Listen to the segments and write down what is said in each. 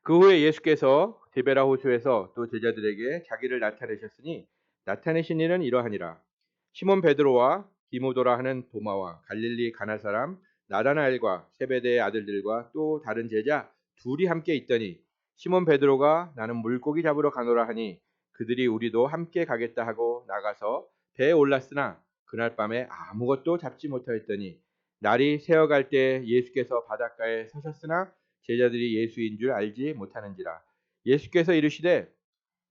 그 후에 예수께서 디베라 호수에서 또 제자들에게 자기를 나타내셨으니 나타내신 일은 이러하니라. 시몬 베드로와 디모도라 하는 도마와 갈릴리 가나 사람 나다나엘과 세베대의 아들들과 또 다른 제자 둘이 함께 있더니 시몬 베드로가 나는 물고기 잡으러 가노라 하니 그들이 우리도 함께 가겠다 하고 나가서 배에 올랐으나 그날 밤에 아무것도 잡지 못하였더니 날이 새어갈 때 예수께서 바닷가에 서셨으나 제자들이 예수인 줄 알지 못하는지라. 예수께서 이르시되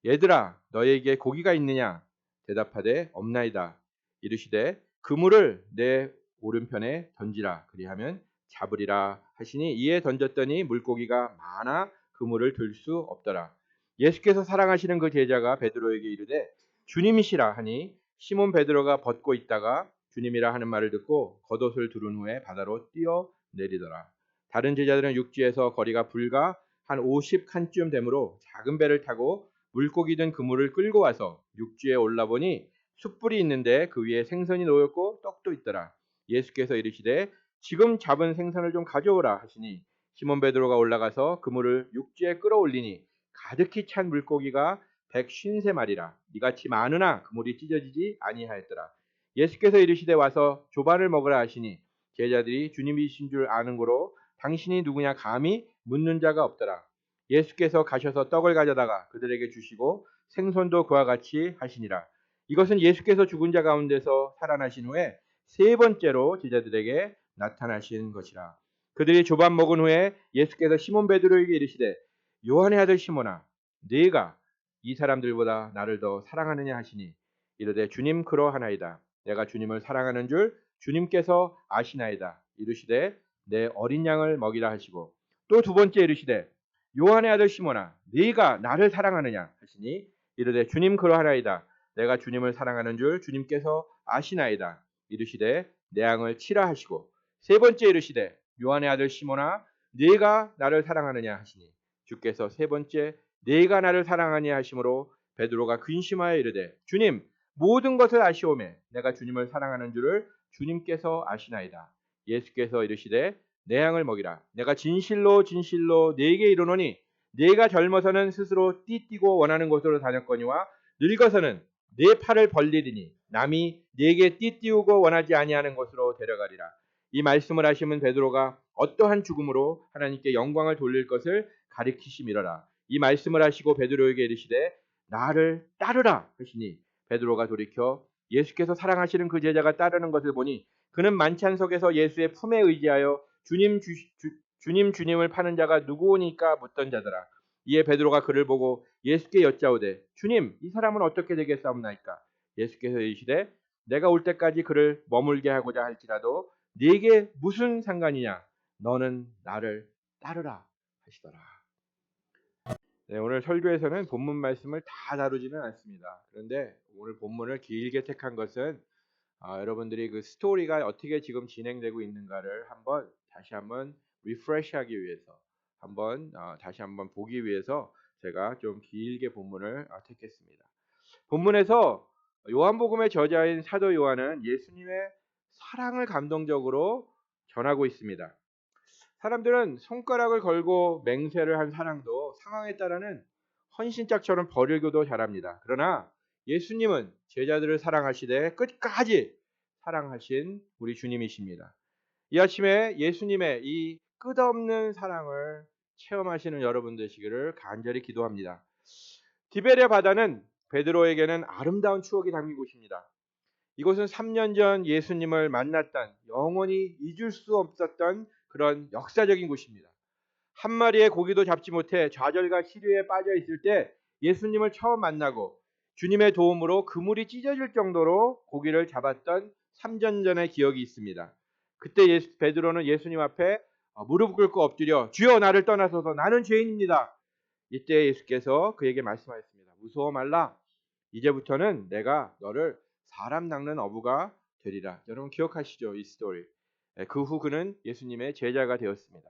얘들아 너희에게 고기가 있느냐 대답하되 없나이다. 이르시되 그물을 내 오른편에 던지라 그리하면 잡으리라 하시니 이에 던졌더니 물고기가 많아 그물을 들 수 없더라. 예수께서 사랑하시는 그 제자가 베드로에게 이르되 주님이시라 하니 시몬 베드로가 벗고 있다가 주님이라 하는 말을 듣고 겉옷을 두른 후에 바다로 뛰어 내리더라. 다른 제자들은 육지에서 거리가 불과 한 50칸쯤 되므로 작은 배를 타고 물고기 든 그물을 끌고 와서 육지에 올라보니 숯불이 있는데 그 위에 생선이 놓였고 떡도 있더라. 예수께서 이르시되 지금 잡은 생선을 좀 가져오라 하시니 시몬 베드로가 올라가서 그물을 육지에 끌어올리니 가득히 찬 물고기가 153마리라. 이같이 많으나 그물이 찢어지지 아니하였더라. 예수께서 이르시되 와서 조반을 먹으라 하시니 제자들이 주님이신 줄 아는 고로 당신이 누구냐 감히 묻는 자가 없더라. 예수께서 가셔서 떡을 가져다가 그들에게 주시고 생선도 그와 같이 하시니라. 이것은 예수께서 죽은 자 가운데서 살아나신 후에 세 번째로 제자들에게 나타나신 것이라. 그들이 조반 먹은 후에 예수께서 시몬 베드로에게 이르시되 요한의 아들 시몬아 네가 이 사람들보다 나를 더 사랑하느냐 하시니 이르되 주님 그러하나이다. 내가 주님을 사랑하는 줄 주님께서 아시나이다. 이르시되 내 어린 양을 먹이라 하시고 또 두 번째 이르시되 요한의 아들 시몬아 네가 나를 사랑하느냐 하시니 이르되 주님 그러하나이다. 내가 주님을 사랑하는 줄 주님께서 아시나이다. 이르시되 내 양을 치라 하시고 세 번째 이르시되 요한의 아들 시몬아 네가 나를 사랑하느냐 하시니 주께서 세 번째 네가 나를 사랑하냐 하심으로 베드로가 근심하여 이르되 주님 모든 것을 아시오매 내가 주님을 사랑하는 줄을 주님께서 아시나이다. 예수께서 이르시되 내 양을 먹이라. 내가 진실로 진실로 네게 이르노니 네가 젊어서는 스스로 띠뛰고 원하는 곳으로 다녔거니와 늙어서는 네 팔을 벌리리니 남이 네게 띠띠우고 원하지 아니하는 곳으로 데려가리라. 이 말씀을 하시면 베드로가 어떠한 죽음으로 하나님께 영광을 돌릴 것을 가리키심이로라. 이 말씀을 하시고 베드로에게 이르시되 나를 따르라 하시니 베드로가 돌이켜 예수께서 사랑하시는 그 제자가 따르는 것을 보니 그는 만찬석에서 예수의 품에 의지하여 주님을 파는 자가 누구오니까 묻던 자더라. 이에 베드로가 그를 보고 예수께 여짜오되 주님 이 사람은 어떻게 되겠사옵나이까? 예수께서 이르시되 내가 올 때까지 그를 머물게 하고자 할지라도 네게 무슨 상관이냐? 너는 나를 따르라 하시더라. 네, 오늘 설교에서는 본문 말씀을 다 다루지는 않습니다. 그런데 오늘 본문을 길게 택한 것은 여러분들이 그 스토리가 어떻게 지금 진행되고 있는가를 다시 한번 리프레시하기 위해서 다시 한번 보기 위해서 제가 좀 길게 본문을 택했습니다. 본문에서 요한복음의 저자인 사도 요한은 예수님의 사랑을 감동적으로 전하고 있습니다. 사람들은 손가락을 걸고 맹세를 한 사랑도 상황에 따라는 헌신짝처럼 버리고도 잘합니다. 그러나 예수님은 제자들을 사랑하시되 끝까지 사랑하신 우리 주님이십니다. 이 아침에 예수님의 이 끝없는 사랑을 체험하시는 여러분 되시기를 간절히 기도합니다. 디베랴 바다는 베드로에게는 아름다운 추억이 담긴 곳입니다. 이곳은 3년 전 예수님을 만났던 영원히 잊을 수 없었던 그런 역사적인 곳입니다. 한 마리의 고기도 잡지 못해 좌절과 시류에 빠져 있을 때 예수님을 처음 만나고 주님의 도움으로 그물이 찢어질 정도로 고기를 잡았던 3년 전의 기억이 있습니다. 그때 베드로는 예수님 앞에 무릎 꿇고 엎드려 주여 나를 떠나소서 나는 죄인입니다. 이때 예수께서 그에게 말씀하셨습니다. 무서워 말라. 이제부터는 내가 너를 사람 낚는 어부가 되리라. 여러분 기억하시죠? 이 스토리. 그 후 그는 예수님의 제자가 되었습니다.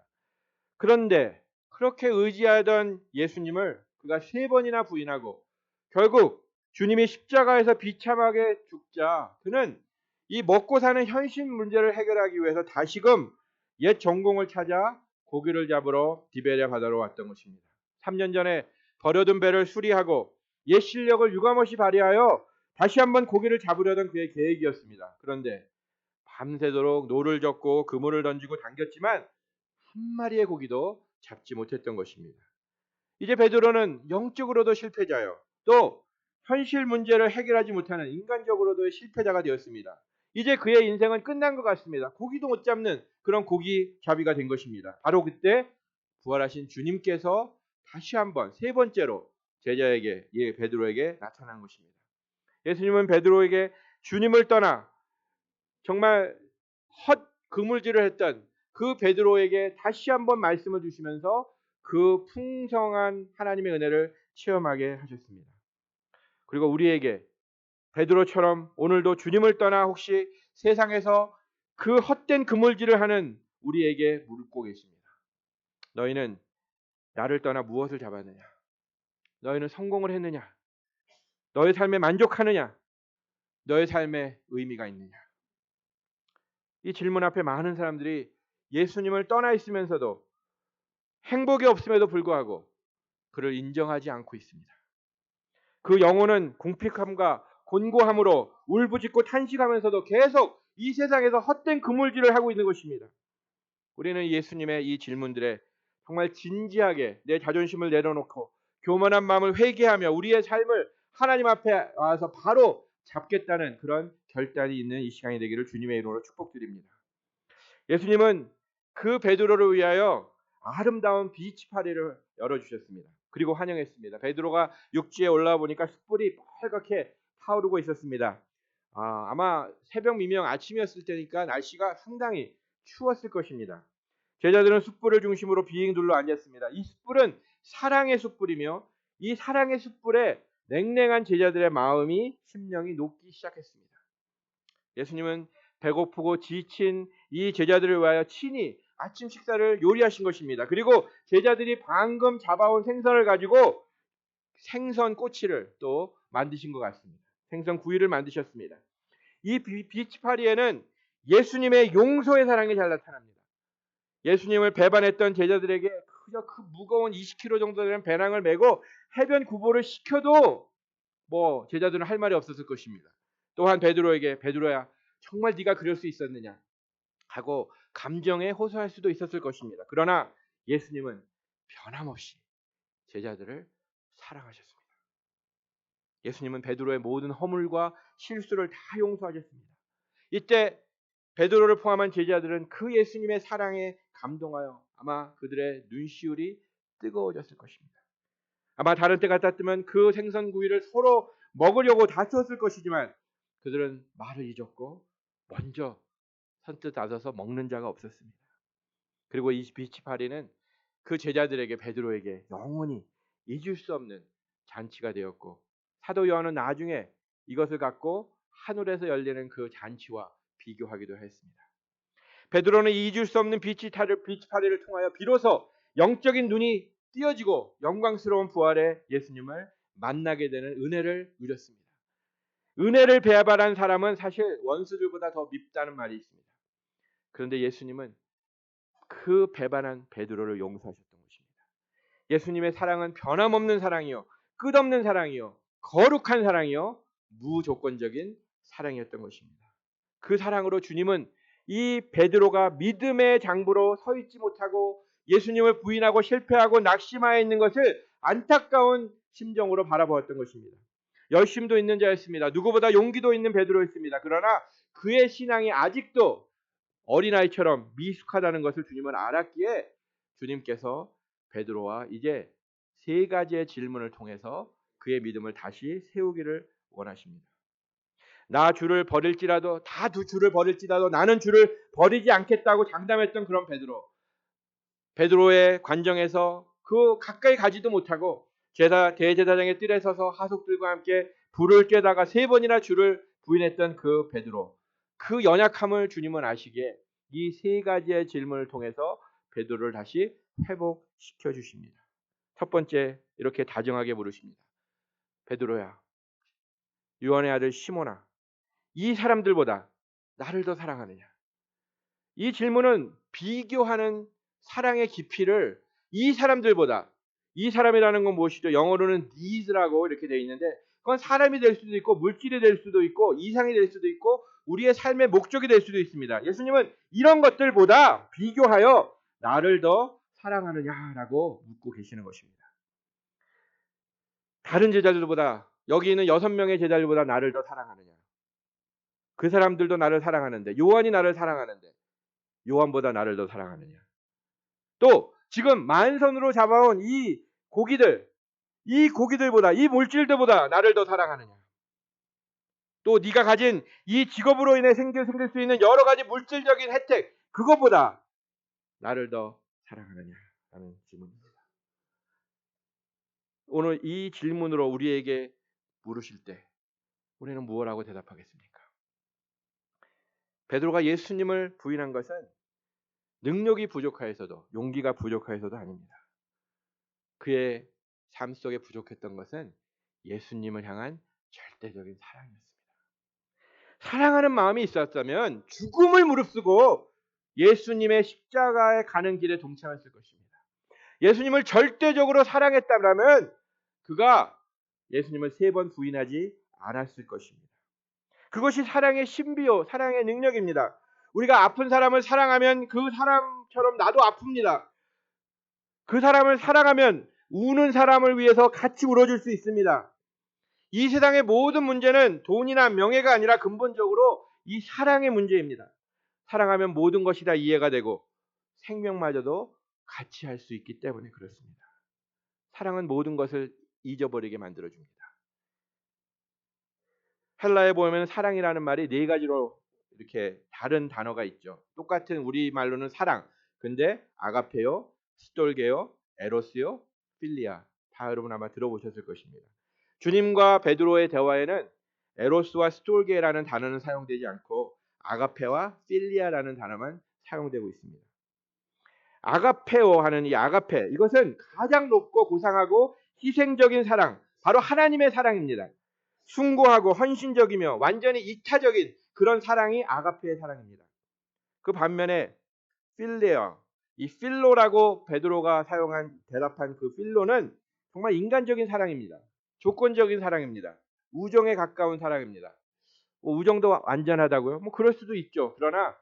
그런데 그렇게 의지하던 예수님을 그가 3번이나 부인하고 결국 주님이 십자가에서 비참하게 죽자 그는 이 먹고 사는 현실 문제를 해결하기 위해서 다시금 옛 전공을 찾아 고기를 잡으러 디베랴 바다로 왔던 것입니다. 3년 전에 버려둔 배를 수리하고 옛 실력을 유감없이 발휘하여 다시 한번 고기를 잡으려던 그의 계획이었습니다. 그런데 밤새도록 노를 젓고 그물을 던지고 당겼지만 한 마리의 고기도 잡지 못했던 것입니다. 이제 베드로는 영적으로도 실패자요. 또 현실 문제를 해결하지 못하는 인간적으로도 실패자가 되었습니다. 이제 그의 인생은 끝난 것 같습니다. 고기도 못 잡는 그런 고기잡이가 된 것입니다. 바로 그때 부활하신 주님께서 다시 한번 세 번째로 제자에게, 베드로에게 나타난 것입니다. 예수님은 베드로에게 주님을 떠나 정말 헛 그물질을 했던 그 베드로에게 다시 한번 말씀을 주시면서 그 풍성한 하나님의 은혜를 체험하게 하셨습니다. 그리고 우리에게 베드로처럼 오늘도 주님을 떠나 혹시 세상에서 그 헛된 그물질을 하는 우리에게 묻고 계십니다. 너희는 나를 떠나 무엇을 잡았느냐? 너희는 성공을 했느냐? 너의 삶에 만족하느냐? 너의 삶에 의미가 있느냐? 이 질문 앞에 많은 사람들이 예수님을 떠나 있으면서도 행복이 없음에도 불구하고 그를 인정하지 않고 있습니다. 그 영혼은 궁핍함과 곤고함으로 울부짖고 탄식하면서도 계속 이 세상에서 헛된 그물질을 하고 있는 것입니다. 우리는 예수님의 이 질문들에 정말 진지하게 내 자존심을 내려놓고 교만한 마음을 회개하며 우리의 삶을 하나님 앞에 와서 바로 잡겠다는 그런 결단이 있는 이 시간이 되기를 주님의 이름으로 축복드립니다. 예수님은 그 베드로를 위하여 아름다운 비치 파리를 열어주셨습니다. 그리고 환영했습니다. 베드로가 육지에 올라와 보니까 숯불이 빨갛게 타오르고 있었습니다. 아마 새벽 미명 아침이었을 때니까 날씨가 상당히 추웠을 것입니다. 제자들은 숯불을 중심으로 빙 둘러 앉았습니다. 이 숯불은 사랑의 숯불이며 이 사랑의 숯불에 냉랭한 제자들의 마음이 심령이 녹기 시작했습니다. 예수님은 배고프고 지친 이 제자들을 위하여 친히 아침 식사를 요리하신 것입니다. 그리고 제자들이 방금 잡아온 생선을 가지고 생선 꼬치를 또 만드신 것 같습니다. 생선 구이를 만드셨습니다. 이 비치파리에는 예수님의 용서의 사랑이 잘 나타납니다. 예수님을 배반했던 제자들에게 그저 그 무거운 20kg 정도 되는 배낭을 메고 해변 구보를 시켜도 제자들은 할 말이 없었을 것입니다. 또한 베드로에게 베드로야 정말 네가 그럴 수 있었느냐 하고 감정에 호소할 수도 있었을 것입니다. 그러나 예수님은 변함없이 제자들을 사랑하셨습니다. 예수님은 베드로의 모든 허물과 실수를 다 용서하셨습니다. 이때 베드로를 포함한 제자들은 그 예수님의 사랑에 감동하여 아마 그들의 눈시울이 뜨거워졌을 것입니다. 아마 다른 때 갖다 뜨면 그 생선구이를 서로 먹으려고 다투었을 것이지만 그들은 말을 잊었고 먼저 선뜻 나서서 먹는 자가 없었습니다. 그리고 이 비치파리는 그 제자들에게 베드로에게 영원히 잊을 수 없는 잔치가 되었고 사도 요한은 나중에 이것을 갖고 하늘에서 열리는 그 잔치와 비교하기도 했습니다. 베드로는 잊을 수 없는 비치파리를 통하여 비로소 영적인 눈이 띄어지고 영광스러운 부활의 예수님을 만나게 되는 은혜를 누렸습니다. 은혜를 배반한 사람은 사실 원수들보다 더 밉다는 말이 있습니다. 그런데 예수님은 그 배반한 베드로를 용서하셨던 것입니다. 예수님의 사랑은 변함없는 사랑이요, 끝없는 사랑이요, 거룩한 사랑이요, 무조건적인 사랑이었던 것입니다. 그 사랑으로 주님은 이 베드로가 믿음의 장부로 서 있지 못하고 예수님을 부인하고 실패하고 낙심하여 있는 것을 안타까운 심정으로 바라보았던 것입니다. 열심도 있는 자였습니다. 누구보다 용기도 있는 베드로였습니다. 그러나 그의 신앙이 아직도 어린아이처럼 미숙하다는 것을 주님은 알았기에 주님께서 베드로와 이제 세 가지의 질문을 통해서 그의 믿음을 다시 세우기를 원하십니다. 나 주를 버릴지라도 주를 버릴지라도 나는 주를 버리지 않겠다고 장담했던 그런 베드로의 관정에서 그 가까이 가지도 못하고 대제사장의 뜰에 서서 하속들과 함께 불을 쬐다가 3번이나 주를 부인했던 그 베드로, 그 연약함을 주님은 아시기에 이 세 가지의 질문을 통해서 베드로를 다시 회복시켜 주십니다. 첫 번째, 이렇게 다정하게 물으십니다. 베드로야, 요한의 아들 시몬아, 이 사람들보다 나를 더 사랑하느냐? 이 질문은 비교하는 사랑의 깊이를 이 사람들보다, 이 사람이라는 건 무엇이죠? 영어로는 needs라고 이렇게 되어 있는데 그건 사람이 될 수도 있고 물질이 될 수도 있고 이상이 될 수도 있고 우리의 삶의 목적이 될 수도 있습니다. 예수님은 이런 것들보다 비교하여 나를 더 사랑하느냐라고 묻고 계시는 것입니다. 다른 제자들보다 여기 있는 6명의 제자들보다 나를 더 사랑하느냐. 그 사람들도 나를 사랑하는데 요한이 나를 사랑하는데 요한보다 나를 더 사랑하느냐. 또 지금 만선으로 잡아온 이 고기들보다 이 물질들보다 나를 더 사랑하느냐. 또 네가 가진 이 직업으로 인해 생길 수 있는 여러 가지 물질적인 혜택 그것보다 나를 더 사랑하느냐라는 질문입니다. 오늘 이 질문으로 우리에게 물으실 때 우리는 무엇라고 대답하겠습니까? 베드로가 예수님을 부인한 것은 능력이 부족하여서도 용기가 부족하여서도 아닙니다. 그의 삶 속에 부족했던 것은 예수님을 향한 절대적인 사랑이었습니다. 사랑하는 마음이 있었다면 죽음을 무릅쓰고 예수님의 십자가에 가는 길에 동참했을 것입니다. 예수님을 절대적으로 사랑했다면 그가 예수님을 3번 부인하지 않았을 것입니다. 그것이 사랑의 신비요, 사랑의 능력입니다. 우리가 아픈 사람을 사랑하면 그 사람처럼 나도 아픕니다. 그 사람을 사랑하면 우는 사람을 위해서 같이 울어줄 수 있습니다. 이 세상의 모든 문제는 돈이나 명예가 아니라 근본적으로 이 사랑의 문제입니다. 사랑하면 모든 것이 다 이해가 되고 생명마저도 같이 할 수 있기 때문에 그렇습니다. 사랑은 모든 것을 잊어버리게 만들어줍니다. 헬라에 보면 사랑이라는 말이 4가지로 이렇게 다른 단어가 있죠. 똑같은 우리말로는 사랑. 근데 아가페요, 스톨게요, 에로스요, 필리아. 다 여러분 아마 들어보셨을 것입니다. 주님과 베드로의 대화에는 에로스와 스톨게라는 단어는 사용되지 않고 아가페와 필리아라는 단어만 사용되고 있습니다. 아가페오 하는 이 아가페, 이것은 가장 높고 고상하고 희생적인 사랑, 바로 하나님의 사랑입니다. 숭고하고 헌신적이며 완전히 이타적인 그런 사랑이 아가페의 사랑입니다. 그 반면에 필레어, 이 필로라고 베드로가 대답한 그 필로는 정말 인간적인 사랑입니다. 조건적인 사랑입니다. 우정에 가까운 사랑입니다. 우정도 완전하다고요? 그럴 수도 있죠. 그러나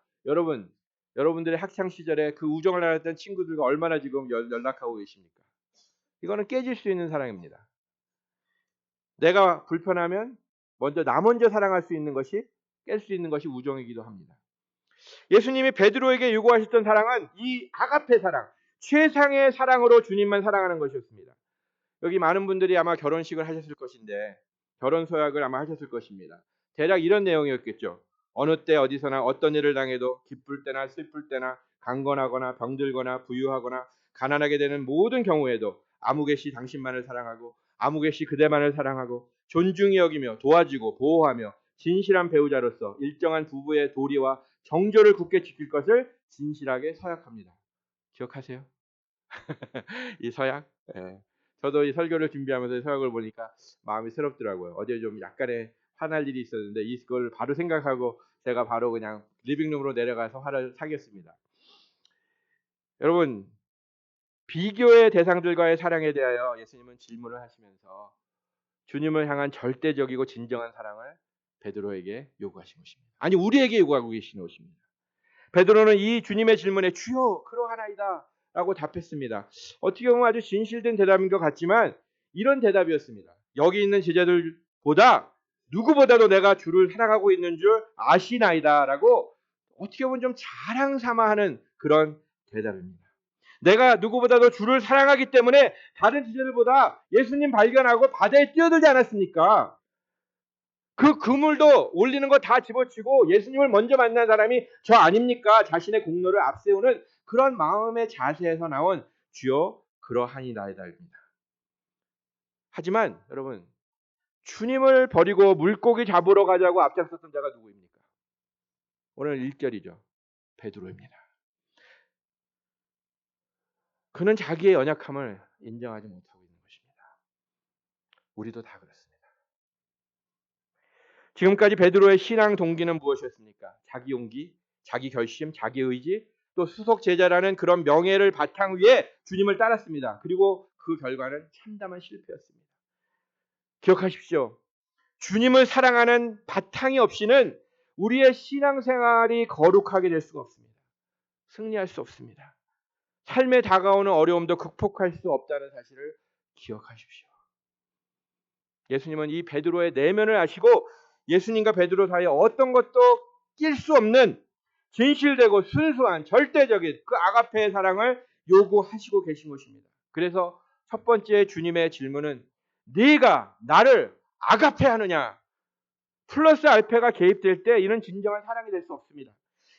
여러분들의 학창 시절에 그 우정을 나눴던 친구들과 얼마나 지금 연락하고 계십니까? 이거는 깨질 수 있는 사랑입니다. 내가 불편하면 나 먼저 사랑할 수 있는 것이 깰 수 있는 것이 우정이기도 합니다. 예수님이 베드로에게 요구하셨던 사랑은 이 아가페 사랑, 최상의 사랑으로 주님만 사랑하는 것이었습니다. 여기 많은 분들이 아마 결혼식을 하셨을 것인데 결혼 서약을 아마 하셨을 것입니다. 대략 이런 내용이었겠죠. 어느 때 어디서나 어떤 일을 당해도 기쁠 때나 슬플 때나 강건하거나 병들거나 부유하거나 가난하게 되는 모든 경우에도 아무개시 당신만을 사랑하고 아무개시 그대만을 사랑하고 존중히 여기며 도와주고 보호하며 진실한 배우자로서 일정한 부부의 도리와 정조를 굳게 지킬 것을 진실하게 서약합니다. 기억하세요? 이 서약? 예. 저도 이 설교를 준비하면서 서약을 보니까 마음이 새롭더라고요. 어제 좀 약간의 화날 일이 있었는데 이걸 바로 생각하고 제가 바로 그냥 리빙룸으로 내려가서 화를 사겼습니다. 여러분, 비교의 대상들과의 사랑에 대하여 예수님은 질문을 하시면서 주님을 향한 절대적이고 진정한 사랑을 베드로에게 요구하신 것입니다. 아니, 우리에게 요구하고 계시는 것입니다. 베드로는 이 주님의 질문에 주여 그러하나이다 라고 답했습니다. 어떻게 보면 아주 진실된 대답인 것 같지만 이런 대답이었습니다. 여기 있는 제자들보다 누구보다도 내가 주를 사랑하고 있는 줄 아시나이다 라고 어떻게 보면 좀 자랑 삼아 하는 그런 대답입니다. 내가 누구보다도 주를 사랑하기 때문에 다른 제자들보다 예수님 발견하고 바다에 뛰어들지 않았습니까? 그 그물도 올리는 거 다 집어치고 예수님을 먼저 만난 사람이 저 아닙니까? 자신의 공로를 앞세우는 그런 마음의 자세에서 나온 주여 그러하니이다입니다. 하지만 여러분, 주님을 버리고 물고기 잡으러 가자고 앞장섰던 자가 누구입니까? 오늘 1절이죠. 베드로입니다. 그는 자기의 연약함을 인정하지 못하고 있는 것입니다. 우리도 다 그렇습니다. 지금까지 베드로의 신앙 동기는 무엇이었습니까? 자기 용기, 자기 결심, 자기 의지, 또 수석 제자라는 그런 명예를 바탕 위에 주님을 따랐습니다. 그리고 그 결과는 참담한 실패였습니다. 기억하십시오. 주님을 사랑하는 바탕이 없이는 우리의 신앙생활이 거룩하게 될 수가 없습니다. 승리할 수 없습니다. 삶에 다가오는 어려움도 극복할 수 없다는 사실을 기억하십시오. 예수님은 이 베드로의 내면을 아시고 예수님과 베드로 사이에 어떤 것도 낄 수 없는 진실되고 순수한 절대적인 그 아가페의 사랑을 요구하시고 계신 것입니다. 그래서 첫 번째 주님의 질문은 네가 나를 아가페하느냐? 플러스 알파가 개입될 때 이는 진정한 사랑이 될 수 없습니다.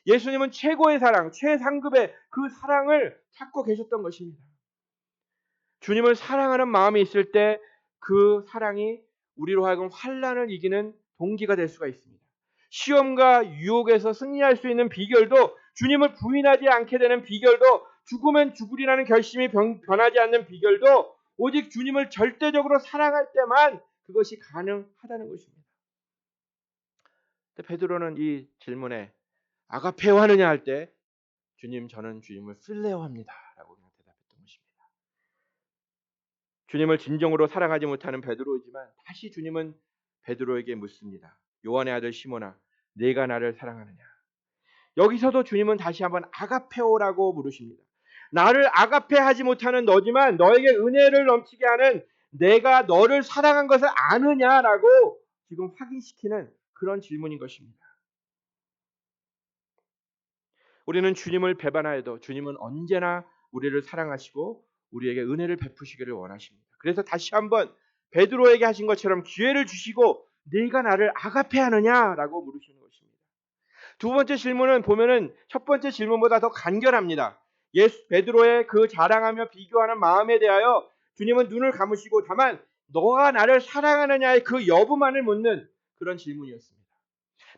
예수님은 최고의 사랑, 최상급의 그 사랑을 찾고 계셨던 것입니다. 주님을 사랑하는 마음이 있을 때 그 사랑이 우리로 하여금 환난을 이기는 동기가 될 수가 있습니다. 시험과 유혹에서 승리할 수 있는 비결도 주님을 부인하지 않게 되는 비결도 죽으면 죽으리라는 결심이 변하지 않는 비결도 오직 주님을 절대적으로 사랑할 때만 그것이 가능하다는 것입니다. 베드로는 이 질문에 아가페오 하느냐 할 때 주님 저는 주님을 필레오 합니다 라고 그냥 대답했던 것입니다. 주님을 진정으로 사랑하지 못하는 베드로이지만 다시 주님은 베드로에게 묻습니다. 요한의 아들 시몬아 네가 나를 사랑하느냐. 여기서도 주님은 다시 한번 아가페오라고 물으십니다. 나를 아가페하지 못하는 너지만 너에게 은혜를 넘치게 하는 내가 너를 사랑한 것을 아느냐라고 지금 확인시키는 그런 질문인 것입니다. 우리는 주님을 배반하여도 주님은 언제나 우리를 사랑하시고 우리에게 은혜를 베푸시기를 원하십니다. 그래서 다시 한번 베드로에게 하신 것처럼 기회를 주시고 네가 나를 아가페하느냐라고 물으시는 것입니다. 두 번째 질문은 보면은 첫 번째 질문보다 더 간결합니다. 베드로의 그 자랑하며 비교하는 마음에 대하여 주님은 눈을 감으시고 다만 너가 나를 사랑하느냐의 그 여부만을 묻는 그런 질문이었습니다.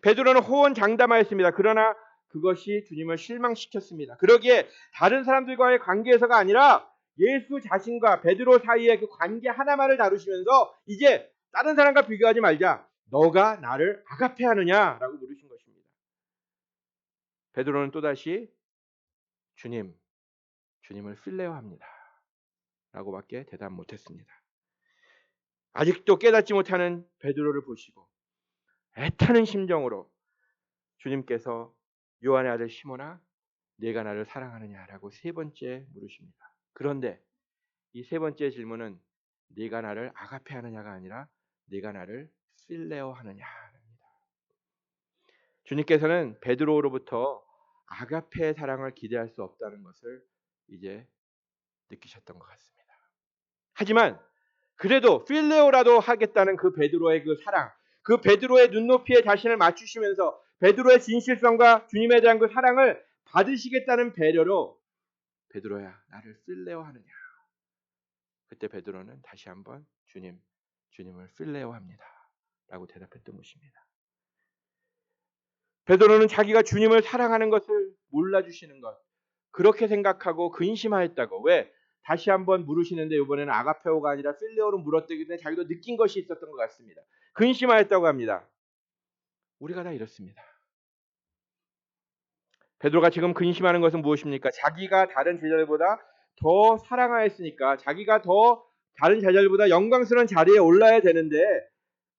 베드로는 호언장담하였습니다. 그러나 그것이 주님을 실망시켰습니다. 그러기에 다른 사람들과의 관계에서가 아니라 예수 자신과 베드로 사이의 그 관계 하나만을 다루시면서 이제 다른 사람과 비교하지 말자. 너가 나를 아가페하느냐라고 물으신 것입니다. 베드로는 또다시 주님을 필레오합니다. 라고밖에 대답 못했습니다. 아직도 깨닫지 못하는 베드로를 보시고 애타는 심정으로 주님께서 요한의 아들 시몬아 네가 나를 사랑하느냐라고 세 번째 물으십니다. 그런데 이 세 번째 질문은 네가 나를 아가페하느냐가 아니라 네가 나를 필레오하느냐입니다. 주님께서는 베드로로부터 아가페의 사랑을 기대할 수 없다는 것을 이제 느끼셨던 것 같습니다. 하지만 그래도 필레오라도 하겠다는 그 베드로의 그 사랑, 그 베드로의 눈높이에 자신을 맞추시면서 베드로의 진실성과 주님에 대한 그 사랑을 받으시겠다는 배려로 베드로야 나를 필레오 하느냐. 그때 베드로는 다시 한번 주님을 필레오 합니다. 라고 대답했던 것입니다. 베드로는 자기가 주님을 사랑하는 것을 몰라주시는 것 그렇게 생각하고 근심하였다고. 왜? 다시 한번 물으시는데 이번에는 아가페오가 아니라 필레오로 물었기 때문에 자기도 느낀 것이 있었던 것 같습니다. 근심하였다고 합니다. 우리가 다 이렇습니다. 베드로가 지금 근심하는 것은 무엇입니까? 자기가 다른 제자들보다 더 사랑하였으니까 자기가 더 다른 제자들보다 영광스러운 자리에 올라야 되는데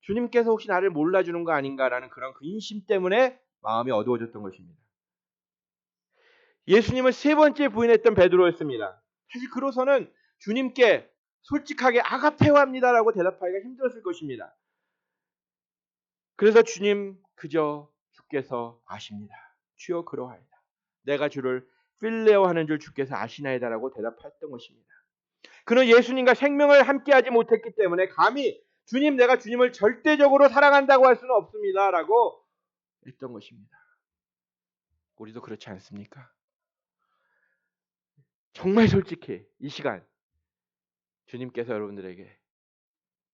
주님께서 혹시 나를 몰라주는 거 아닌가라는 그런 근심 때문에 마음이 어두워졌던 것입니다. 예수님을 세 번째 부인했던 베드로였습니다. 사실 그로서는 주님께 솔직하게 아가페오합니다라고 대답하기가 힘들었을 것입니다. 그래서 주님 그저 주께서 아십니다. 주여 그러하이다. 내가 주를 필레오하는 줄 주께서 아시나이다라고 대답했던 것입니다. 그는 예수님과 생명을 함께하지 못했기 때문에 감히 주님 내가 주님을 절대적으로 사랑한다고 할 수는 없습니다라고 했던 것입니다. 우리도 그렇지 않습니까? 정말 솔직히 이 시간 주님께서 여러분들에게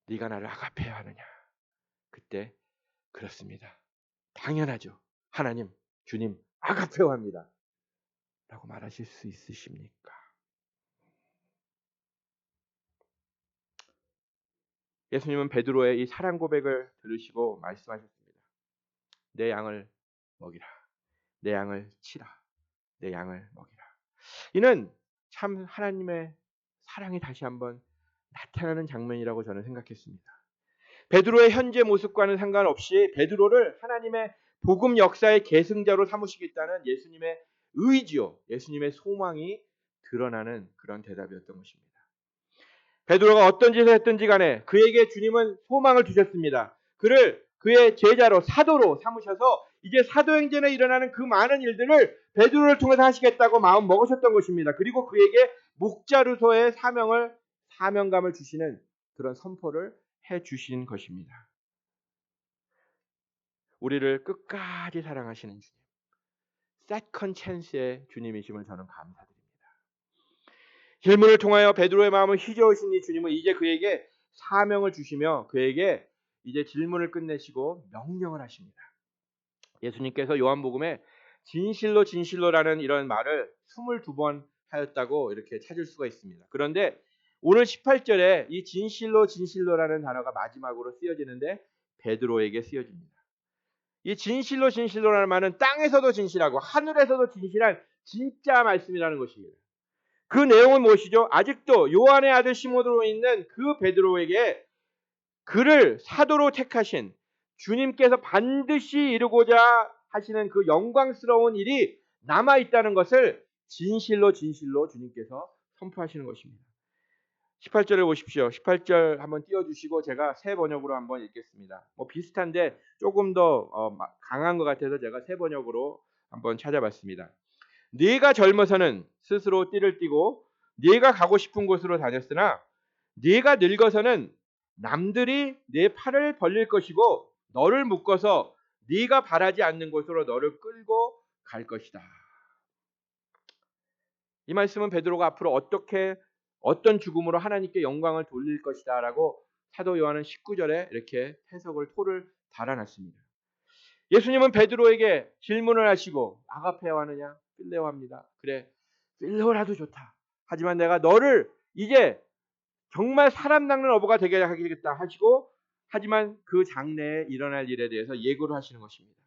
네가 나를 아가페야 하느냐? 그때 그렇습니다. 당연하죠. 하나님, 주님 아가페어 합니다. 라고 말하실 수 있으십니까? 예수님은 베드로의 이 사랑 고백을 들으시고 말씀하셨습니다. 내 양을 먹이라. 내 양을 치라. 내 양을 먹이라. 이는 참 하나님의 사랑이 다시 한번 나타나는 장면이라고 저는 생각했습니다. 베드로의 현재 모습과는 상관없이 베드로를 하나님의 복음 역사의 계승자로 삼으시겠다는 예수님의 의지요, 예수님의 소망이 드러나는 그런 대답이었던 것입니다. 베드로가 어떤 짓을 했든지 간에 그에게 주님은 소망을 주셨습니다. 그를 그의 제자로 사도로 삼으셔서 이제 사도행전에 일어나는 그 많은 일들을 베드로를 통해서 하시겠다고 마음 먹으셨던 것입니다. 그리고 그에게 목자루서의 사명감을 주시는 그런 선포를 해 주신 것입니다. 우리를 끝까지 사랑하시는 주님, 세컨 찬스의 주님이심을 저는 감사드립니다. 질문을 통하여 베드로의 마음을 휘저으신 이 주님은 이제 그에게 사명을 주시며 그에게 이제 질문을 끝내시고 명령을 하십니다. 예수님께서 요한복음에 진실로 진실로라는 이런 말을 22번 하였다고 이렇게 찾을 수가 있습니다. 그런데 오늘 18절에 이 진실로 진실로라는 단어가 마지막으로 쓰여지는데 베드로에게 쓰여집니다. 이 진실로 진실로라는 말은 땅에서도 진실하고 하늘에서도 진실한 진짜 말씀이라는 것입니다. 그 내용은 무엇이죠? 아직도 요한의 아들 시몬으로 있는 그 베드로에게 그를 사도로 택하신 주님께서 반드시 이루고자 하시는 그 영광스러운 일이 남아있다는 것을 진실로 진실로 주님께서 선포하시는 것입니다. 18절을 보십시오. 18절 한번 띄워주시고 제가 새 번역으로 한번 읽겠습니다. 비슷한데 조금 더 강한 것 같아서 제가 새 번역으로 한번 찾아봤습니다. 네가 젊어서는 스스로 띠를 띠고 네가 가고 싶은 곳으로 다녔으나 네가 늙어서는 남들이 네 팔을 벌릴 것이고 너를 묶어서 네가 바라지 않는 곳으로 너를 끌고 갈 것이다. 이 말씀은 베드로가 앞으로 어떤 죽음으로 하나님께 영광을 돌릴 것이다 라고 사도 요한은 19절에 이렇게 토를 달아놨습니다. 예수님은 베드로에게 질문을 하시고 아가페어 하느냐? 필레오 합니다. 그래, 필레오라도 좋다. 하지만 내가 너를 이제 정말 사람 낚는 어부가 되게 하겠다 하시고 하지만 그 장래에 일어날 일에 대해서 예고를 하시는 것입니다.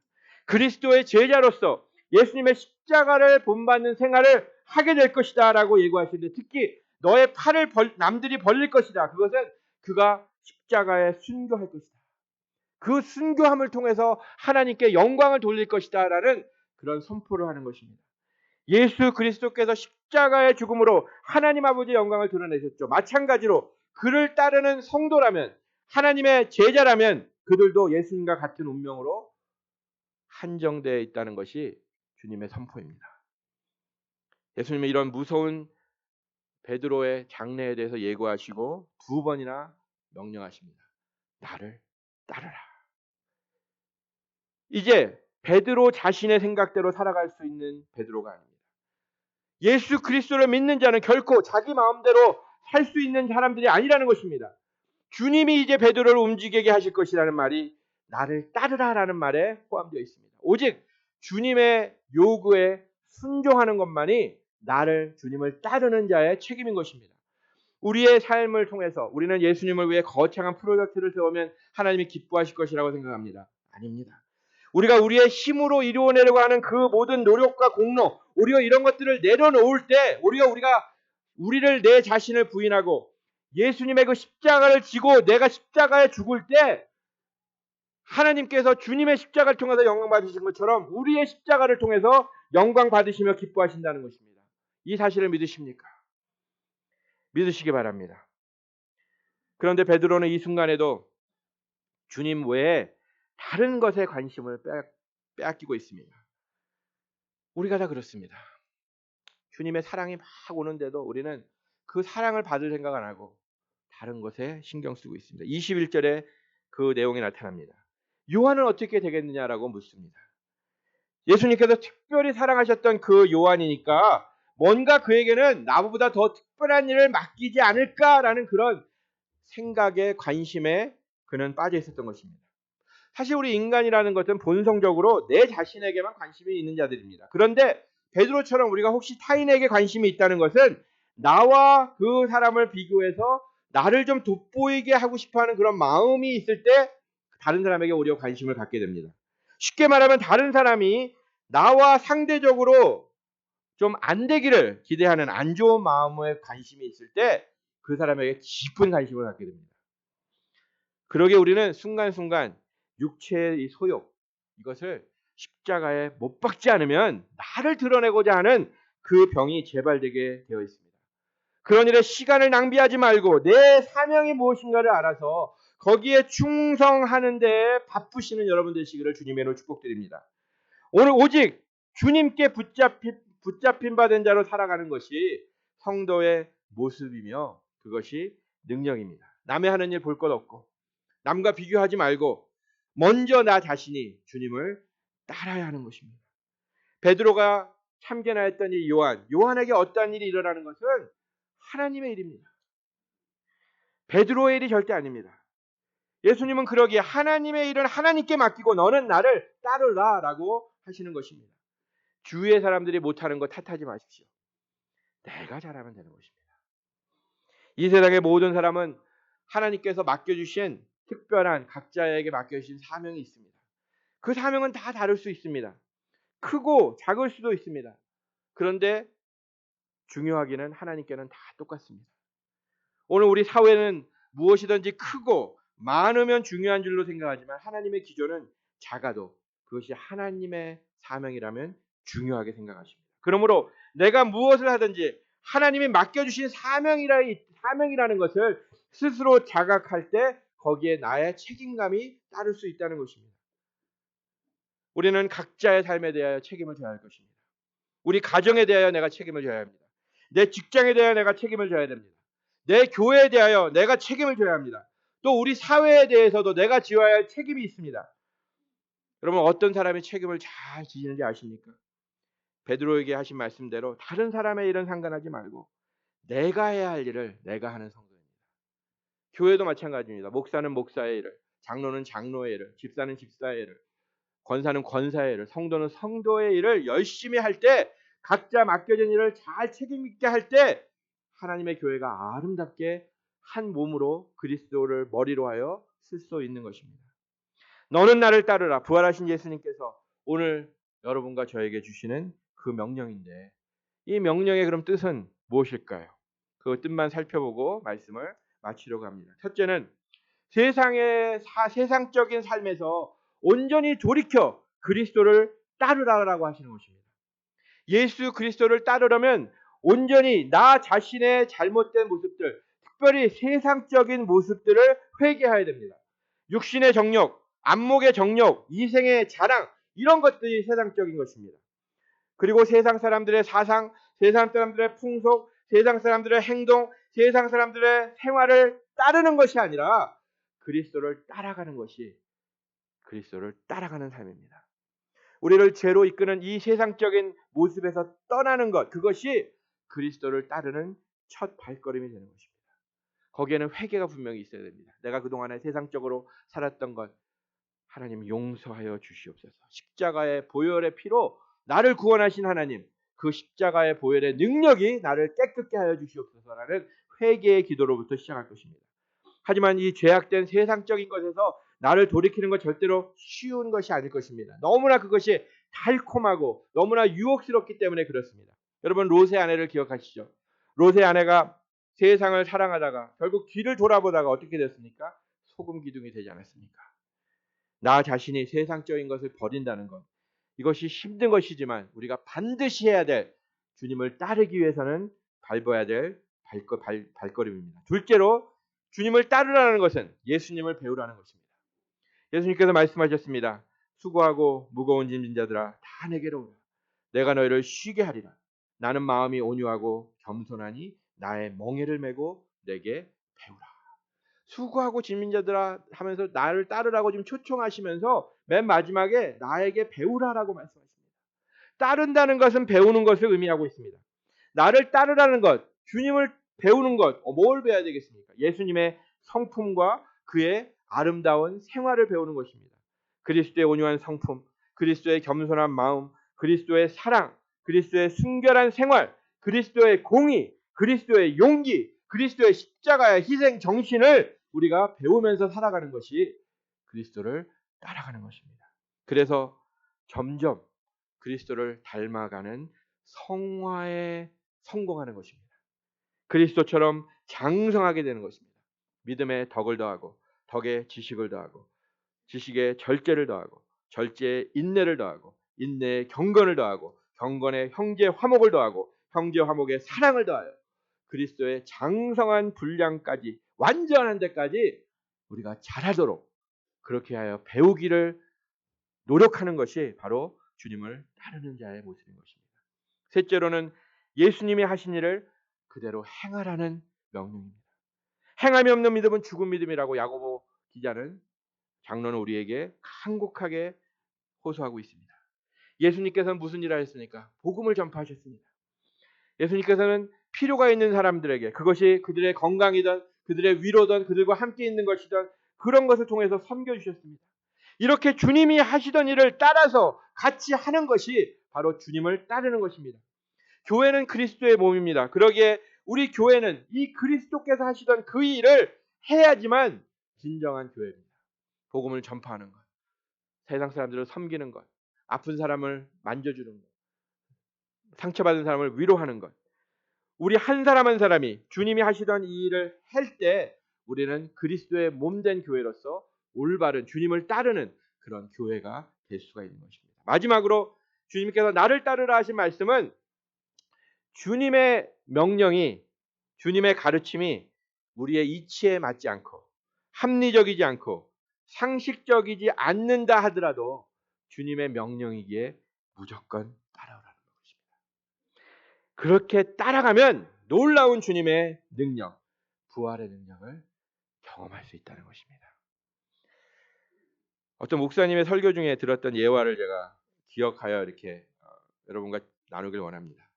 그리스도의 제자로서 예수님의 십자가를 본받는 생활을 하게 될 것이다 라고 예고하시는데 특히 너의 팔을 남들이 벌릴 것이다. 그것은 그가 십자가에 순교할 것이다. 그 순교함을 통해서 하나님께 영광을 돌릴 것이다 라는 그런 선포를 하는 것입니다. 예수 그리스도께서 십자가의 죽음으로 하나님 아버지의 영광을 드러내셨죠. 마찬가지로 그를 따르는 성도라면 하나님의 제자라면 그들도 예수님과 같은 운명으로 한정되어 있다는 것이 주님의 선포입니다. 예수님은 이런 무서운 베드로의 장래에 대해서 예고하시고 2번이나 명령하십니다. 나를 따르라. 이제 베드로 자신의 생각대로 살아갈 수 있는 베드로가 아닙니다. 예수 그리스도를 믿는 자는 결코 자기 마음대로 살 수 있는 사람들이 아니라는 것입니다. 주님이 이제 베드로를 움직이게 하실 것이라는 말이 나를 따르라라는 말에 포함되어 있습니다. 오직 주님의 요구에 순종하는 것만이 주님을 따르는 자의 책임인 것입니다. 우리의 삶을 통해서 우리는 예수님을 위해 거창한 프로젝트를 세우면 하나님이 기뻐하실 것이라고 생각합니다. 아닙니다. 우리가 우리의 힘으로 이루어내려고 하는 그 모든 노력과 공로, 우리가 이런 것들을 내려놓을 때 우리를 내 자신을 부인하고 예수님의 그 십자가를 지고 내가 십자가에 죽을 때 하나님께서 주님의 십자가를 통해서 영광 받으신 것처럼 우리의 십자가를 통해서 영광 받으시며 기뻐하신다는 것입니다. 이 사실을 믿으십니까? 믿으시기 바랍니다. 그런데 베드로는 이 순간에도 주님 외에 다른 것에 관심을 빼앗기고 있습니다. 우리가 다 그렇습니다. 주님의 사랑이 막 오는데도 우리는 그 사랑을 받을 생각 안 하고 다른 것에 신경 쓰고 있습니다. 21절에 그 내용이 나타납니다. 요한은 어떻게 되겠느냐라고 묻습니다. 예수님께서 특별히 사랑하셨던 그 요한이니까 뭔가 그에게는 나보다 더 특별한 일을 맡기지 않을까라는 그런 생각에 관심에 그는 빠져 있었던 것입니다. 사실 우리 인간이라는 것은 본성적으로 내 자신에게만 관심이 있는 자들입니다. 그런데 베드로처럼 우리가 혹시 타인에게 관심이 있다는 것은 나와 그 사람을 비교해서 나를 좀 돋보이게 하고 싶어하는 그런 마음이 있을 때 다른 사람에게 오히려 관심을 갖게 됩니다. 쉽게 말하면 다른 사람이 나와 상대적으로 좀 안 되기를 기대하는 안 좋은 마음에 관심이 있을 때 그 사람에게 깊은 관심을 갖게 됩니다. 그러게 우리는 순간순간 육체의 이 소욕, 이것을 십자가에 못 박지 않으면 나를 드러내고자 하는 그 병이 재발되게 되어 있습니다. 그런 일에 시간을 낭비하지 말고 내 사명이 무엇인가를 알아서 거기에 충성하는 데 바쁘시는 여러분 되시기를 주님의 이름으로 축복드립니다. 오늘 오직 주님께 붙잡힌 바 된 자로 살아가는 것이 성도의 모습이며 그것이 능력입니다. 남의 하는 일 볼 것 없고 남과 비교하지 말고 먼저 나 자신이 주님을 따라야 하는 것입니다. 베드로가 참견하 했던 이 요한에게 어떠한 일이 일어나는 것은 하나님의 일입니다. 베드로의 일이 절대 아닙니다. 예수님은 그러기에 하나님의 일은 하나님께 맡기고 너는 나를 따르라 라고 하시는 것입니다. 주위의 사람들이 못하는 거 탓하지 마십시오. 내가 잘하면 되는 것입니다. 이 세상의 모든 사람은 하나님께서 맡겨주신 특별한 각자에게 맡겨주신 사명이 있습니다. 그 사명은 다 다를 수 있습니다. 크고 작을 수도 있습니다. 그런데 중요하기는 하나님께는 다 똑같습니다. 오늘 우리 사회는 무엇이든지 크고 많으면 중요한 줄로 생각하지만 하나님의 기조는 작아도 그것이 하나님의 사명이라면 중요하게 생각하십니다. 그러므로 내가 무엇을 하든지 하나님이 맡겨주신 사명이라는 것을 스스로 자각할 때 거기에 나의 책임감이 따를 수 있다는 것입니다. 우리는 각자의 삶에 대하여 책임을 져야 할 것입니다. 우리 가정에 대하여 내가 책임을 져야 합니다. 내 직장에 대하여 내가 책임을 져야 됩니다. 내 교회에 대하여 내가 책임을 져야 합니다. 또 우리 사회에 대해서도 내가 지어야 할 책임이 있습니다. 여러분 어떤 사람이 책임을 잘 지는지 아십니까? 베드로에게 하신 말씀대로 다른 사람의 일은 상관하지 말고 내가 해야 할 일을 내가 하는 성도입니다. 교회도 마찬가지입니다. 목사는 목사의 일을, 장로는 장로의 일을, 집사는 집사의 일을, 권사는 권사의 일을, 성도는 성도의 일을 열심히 할 때 각자 맡겨진 일을 잘 책임 있게 할 때 하나님의 교회가 아름답게 한 몸으로 그리스도를 머리로 하여 쓸 수 있는 것입니다. 너는 나를 따르라. 부활하신 예수님께서 오늘 여러분과 저에게 주시는 그 명령인데 이 명령의 그럼 뜻은 무엇일까요? 그 뜻만 살펴보고 말씀을 마치려고 합니다. 첫째는 세상적인 삶에서 온전히 돌이켜 그리스도를 따르라고 하시는 것입니다. 예수 그리스도를 따르려면 온전히 나 자신의 잘못된 모습들, 특별히 세상적인 모습들을 회개해야 됩니다. 육신의 정욕, 안목의 정욕, 이생의 자랑 이런 것들이 세상적인 것입니다. 그리고 세상 사람들의 사상, 세상 사람들의 풍속, 세상 사람들의 행동, 세상 사람들의 생활을 따르는 것이 아니라 그리스도를 따라가는 것이 그리스도를 따라가는 삶입니다. 우리를 죄로 이끄는 이 세상적인 모습에서 떠나는 것, 그것이 그리스도를 따르는 첫 발걸음이 되는 것입니다. 거기에는 회개가 분명히 있어야 됩니다. 내가 그동안에 세상적으로 살았던 것 하나님 용서하여 주시옵소서. 십자가의 보혈의 피로 나를 구원하신 하나님, 그 십자가의 보혈의 능력이 나를 깨끗게 하여 주시옵소서라는 회개의 기도로부터 시작할 것입니다. 하지만 이 죄악된 세상적인 것에서 나를 돌이키는 것 절대로 쉬운 것이 아닐 것입니다. 너무나 그것이 달콤하고 너무나 유혹스럽기 때문에 그렇습니다. 여러분 롯의 아내를 기억하시죠? 롯의 아내가 세상을 사랑하다가 결국 뒤를 돌아보다가 어떻게 됐습니까? 소금 기둥이 되지 않았습니까? 나 자신이 세상적인 것을 버린다는 것, 이것이 힘든 것이지만 우리가 반드시 해야 될, 주님을 따르기 위해서는 밟아야 될 발걸음입니다. 둘째로 주님을 따르라는 것은 예수님을 배우라는 것입니다. 예수님께서 말씀하셨습니다. 수고하고 무거운 짐진 자들아 다 내게로 오라. 내가 너희를 쉬게 하리라. 나는 마음이 온유하고 겸손하니 나의 멍에를 메고 내게 배우라. 수고하고 짐진 자들아 하면서 나를 따르라고 지금 초청하시면서 맨 마지막에 나에게 배우라라고 말씀하십니다. 따른다는 것은 배우는 것을 의미하고 있습니다. 나를 따르라는 것, 주님을 배우는 것, 뭘 배워야 되겠습니까? 예수님의 성품과 그의 아름다운 생활을 배우는 것입니다. 그리스도의 온유한 성품, 그리스도의 겸손한 마음, 그리스도의 사랑, 그리스도의 순결한 생활, 그리스도의 공의, 그리스도의 용기, 그리스도의 십자가의 희생 정신을 우리가 배우면서 살아가는 것이 그리스도를 따라가는 것입니다. 그래서 점점 그리스도를 닮아가는 성화에 성공하는 것입니다. 그리스도처럼 장성하게 되는 것입니다. 믿음에 덕을 더하고 덕에 지식을 더하고 지식에 절제를 더하고 절제에 인내를 더하고 인내에 경건을 더하고 경건에 형제 화목을 더하고 형제 화목에 사랑을 더하여 그리스도의 장성한 분량까지 완전한 데까지 우리가 잘하도록 그렇게 하여 배우기를 노력하는 것이 바로 주님을 따르는 자의 모습인 것입니다. 셋째로는 예수님이 하신 일을 그대로 행하라는 명령입니다. 행함이 없는 믿음은 죽은 믿음이라고 야고보 기자는 장로는 우리에게 간곡하게 호소하고 있습니다. 예수님께서는 무슨 일을 하셨습니까? 복음을 전파하셨습니다. 예수님께서는 필요가 있는 사람들에게 그것이 그들의 건강이든 그들의 위로든 그들과 함께 있는 것이든 그런 것을 통해서 섬겨주셨습니다. 이렇게 주님이 하시던 일을 따라서 같이 하는 것이 바로 주님을 따르는 것입니다. 교회는 그리스도의 몸입니다. 그러기에 우리 교회는 이 그리스도께서 하시던 그 일을 해야지만 진정한 교회입니다. 복음을 전파하는 것, 세상 사람들을 섬기는 것, 아픈 사람을 만져주는 것, 상처받은 사람을 위로하는 것. 우리 한 사람 한 사람이 주님이 하시던 이 일을 할 때 우리는 그리스도의 몸된 교회로서 올바른 주님을 따르는 그런 교회가 될 수가 있는 것입니다. 마지막으로 주님께서 나를 따르라 하신 말씀은 주님의 명령이 주님의 가르침이 우리의 이치에 맞지 않고 합리적이지 않고 상식적이지 않는다 하더라도 주님의 명령이기에 무조건 따라오라는 것입니다. 그렇게 따라가면 놀라운 주님의 능력, 부활의 능력을 경험할 수 있다는 것입니다. 어떤 목사님의 설교 중에 들었던 예화를 제가 기억하여 이렇게 여러분과 나누길 원합니다.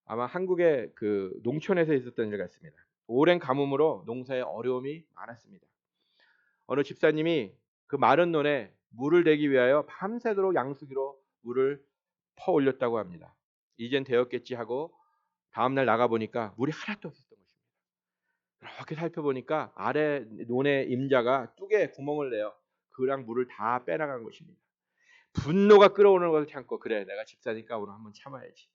아마 한국의 그 농촌에서 있었던 일 같습니다. 오랜 가뭄으로 농사에 어려움이 많았습니다. 어느 집사님이 그 마른 논에 물을 대기 위하여 밤새도록 양수기로 물을 퍼 올렸다고 합니다. 이젠 되었겠지 하고 다음날 나가보니까 물이 하나도 없었던 것입니다. 이렇게 살펴보니까 아래 논의 임자가 뚝에 구멍을 내어 그랑 물을 다 빼나간 것입니다. 분노가 끓어오는 것을 참고 그래 내가 집사니까 오늘 한번 참아야지.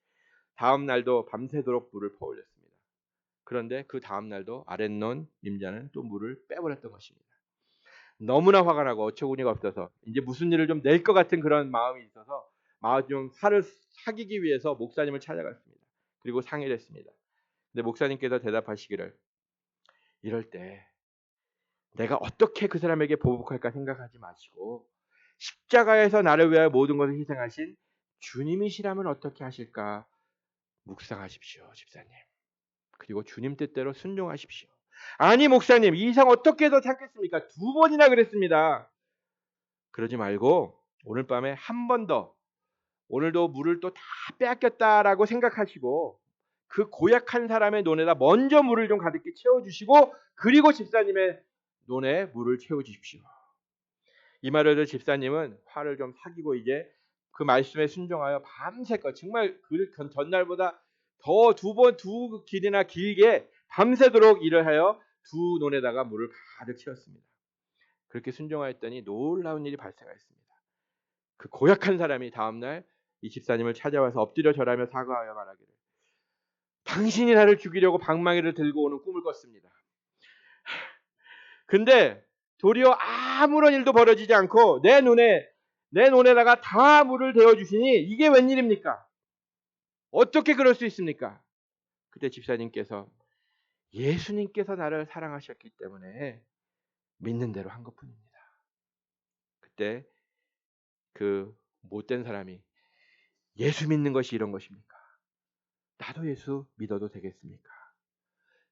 다음 날도 밤새도록 물을 퍼올렸습니다. 그런데 그 다음 날도 아랫논 임자는 또 물을 빼버렸던 것입니다. 너무나 화가 나고 어처구니가 없어서 이제 무슨 일을 좀 낼 것 같은 그런 마음이 있어서 좀 화를 사기기 위해서 목사님을 찾아갔습니다. 그리고 상의를 했습니다. 근데 목사님께서 대답하시기를 이럴 때 내가 어떻게 그 사람에게 보복할까 생각하지 마시고 십자가에서 나를 위하여 모든 것을 희생하신 주님이시라면 어떻게 하실까 묵상하십시오, 집사님. 그리고 주님 뜻대로 순종하십시오. 아니 목사님 이 이상 어떻게 더 참겠습니까? 2번이나 그랬습니다. 그러지 말고 오늘 밤에 한 번 더 오늘도 물을 또 다 빼앗겼다라고 생각하시고 그 고약한 사람의 논에다 먼저 물을 좀 가득히 채워주시고 그리고 집사님의 논에 물을 채워주십시오. 이 말을 듣고 집사님은 화를 좀 사기고 이제 그 말씀에 순종하여 밤새껏 정말 그 전날보다 더 두 길이나 길게 밤새도록 일을 하여 2논에다가 물을 가득 채웠습니다. 그렇게 순종하였더니 놀라운 일이 발생하였습니다. 그 고약한 사람이 다음날 이 집사님을 찾아와서 엎드려 절하며 사과하여 말하기를 당신이 나를 죽이려고 방망이를 들고 오는 꿈을 꿨습니다. 근데 도리어 아무런 일도 벌어지지 않고 내 논에다가 다 물을 데워주시니 이게 웬일입니까? 어떻게 그럴 수 있습니까? 그때 집사님께서 예수님께서 나를 사랑하셨기 때문에 믿는 대로 한 것뿐입니다. 그때 그 못된 사람이 예수 믿는 것이 이런 것입니까? 나도 예수 믿어도 되겠습니까?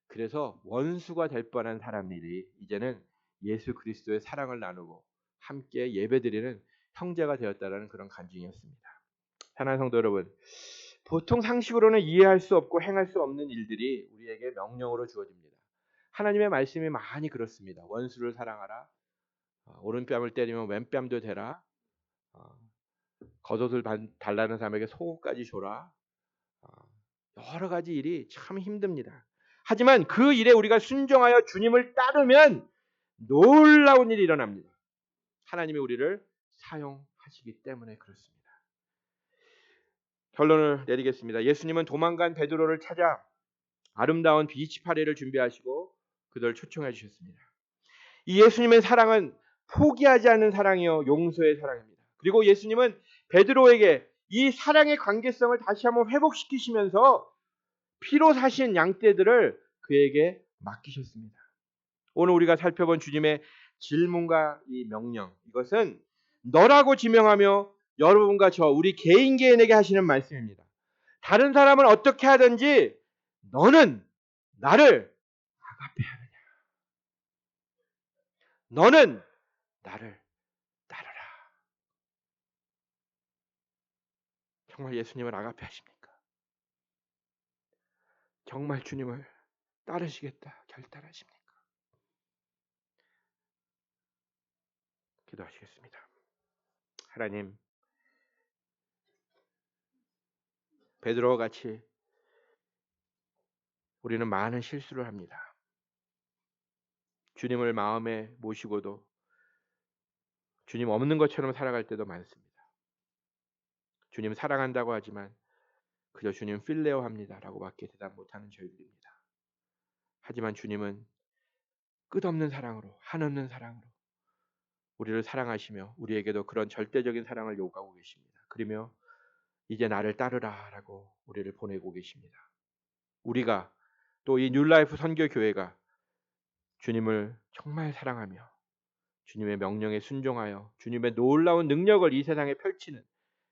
그래서 원수가 될 뻔한 사람들이 이제는 예수 그리스도의 사랑을 나누고 함께 예배드리는 형제가 되었다라는 그런 간증이었습니다. 사랑하는 성도 여러분, 보통 상식으로는 이해할 수 없고 행할 수 없는 일들이 우리에게 명령으로 주어집니다. 하나님의 말씀이 많이 그렇습니다. 원수를 사랑하라. 오른뺨을 때리면 왼뺨도 대라. 겉옷을 달라는 사람에게 속옷까지 줘라. 여러 가지 일이 참 힘듭니다. 하지만 그 일에 우리가 순종하여 주님을 따르면 놀라운 일이 일어납니다. 하나님이 우리를 사용하시기 때문에 그렇습니다. 결론을 내리겠습니다. 예수님은 도망간 베드로를 찾아 아름다운 비치 파티를 준비하시고 그들을 초청해 주셨습니다. 이 예수님의 사랑은 포기하지 않는 사랑이요 용서의 사랑입니다. 그리고 예수님은 베드로에게 이 사랑의 관계성을 다시 한번 회복시키시면서 피로 사신 양떼들을 그에게 맡기셨습니다. 오늘 우리가 살펴본 주님의 질문과 이 명령, 이것은 너라고 지명하며 여러분과 저 우리 개인에게 하시는 말씀입니다. 다른 사람을 어떻게 하든지 너는 나를 아가페 하느냐. 너는 나를 따르라. 정말 예수님을 아가페 하십니까? 정말 주님을 따르시겠다 결단하십니까? 기도하시겠습니다. 하나님, 베드로와 같이 우리는 많은 실수를 합니다. 주님을 마음에 모시고도 주님 없는 것처럼 살아갈 때도 많습니다. 주님 사랑한다고 하지만 그저 주님 필레오 합니다라고 밖에 대답 못하는 저희들입니다. 하지만 주님은 끝없는 사랑으로, 한없는 사랑으로 우리를 사랑하시며 우리에게도 그런 절대적인 사랑을 요구하고 계십니다. 그러며 이제 나를 따르라라고 우리를 보내고 계십니다. 우리가 또 이 뉴라이프 선교교회가 주님을 정말 사랑하며 주님의 명령에 순종하여 주님의 놀라운 능력을 이 세상에 펼치는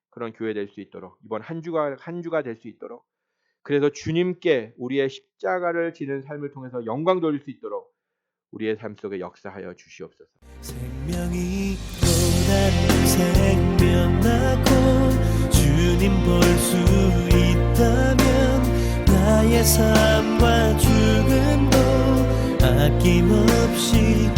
그런 교회 될 수 있도록, 이번 한 주가 될 수 있도록, 그래서 주님께 우리의 십자가를 지는 삶을 통해서 영광 돌릴 수 있도록 우리의 삶 속에 역사하여 주시옵소서. 생명이 또 다른 생명 낳고 주님 볼 수 있다면 나의 삶과 죽음도 아낌없이